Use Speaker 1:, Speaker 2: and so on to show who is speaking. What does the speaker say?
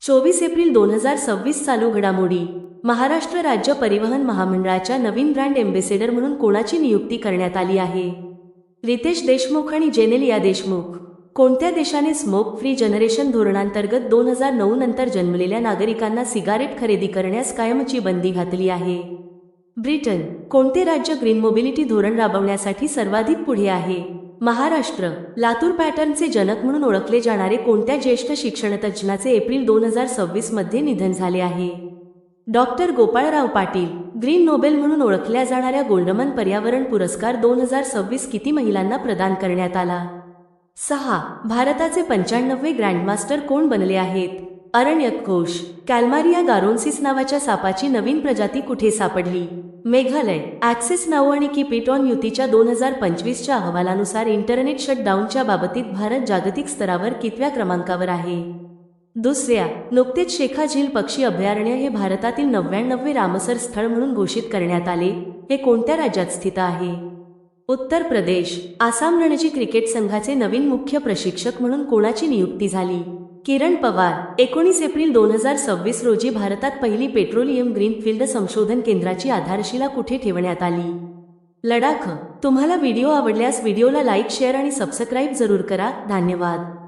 Speaker 1: 24 April 2026 चालू घडामोडी। महाराष्ट्र राज्य परिवहन महामंडळाच्या नवीन ब्रँड एम्बेसेडर म्हणून कोणाची नियुक्ती करण्यात आली आहे? रितेश देशमुख आणि जेनेलिया देशमुख। कोणत्या देशाने स्मोक फ्री जनरेशन धोरणांतर्गत 2009 नंतर जन्मलेल्या नागरिकांना सिगारेट खरेदी करण्यास कायमची बंदी घातली आहे? ब्रिटन। कोणते राज्य ग्रीन मोबिलिटी धोरण राबवण्यासाठी सर्वाधिक पुढे आहे? महाराष्ट्र। लातूर पॅटर्नचे जनक म्हणून ओळखले जाणारे कोणत्या ज्येष्ठ शिक्षणतज्ज्ञाचे एप्रिल 2026 मध्ये निधन झाले आहे? Doctor Gopalrao Patil. Green Nobel म्हणून ओळखल्या जाणाऱ्या गोल्डमन पर्यावरण पुरस्कार 2026 किती महिलांना प्रदान करण्यात आला? 6। भारताचे 95वे ग्रँडमास्टर कोण बनले आहेत? अरण्यक घोष। कॅल्मारिया गारोन्सिस नावाच्या सापाची नवीन प्रजाती कुठे सापडली? मेघालय। ॲक्सेस नाऊ आणि कीप इट ऑन युतीच्या 2025च्या अहवालानुसार इंटरनेट शटडाऊनच्या बाबतीत भारत जागतिक स्तरावर कितव्या क्रमांकावर आहे? दुसऱ्या। नुकतेच शेखा झील पक्षी अभयारण्य हे भारतातील 99वे रामसर स्थळ म्हणून घोषित करण्यात आले। हे कोणत्या राज्यात स्थित आहे? उत्तर प्रदेश। आसाम रणजी क्रिकेट संघाचे नवीन मुख्य प्रशिक्षक म्हणून कोणाची नियुक्ती झाली? किरण पवार। 19 एप्रिल 2026 रोजी भारतात पहिली पेट्रोलियम ग्रीनफील्ड संशोधन केंद्राची आधारशिला कुठे ठेवण्यात आली? लडाख। तुम्हाला व्हिडिओ आवडल्यास व्हिडिओला लाईक, शेअर आणि सबस्क्राईब जरूर करा। धन्यवाद।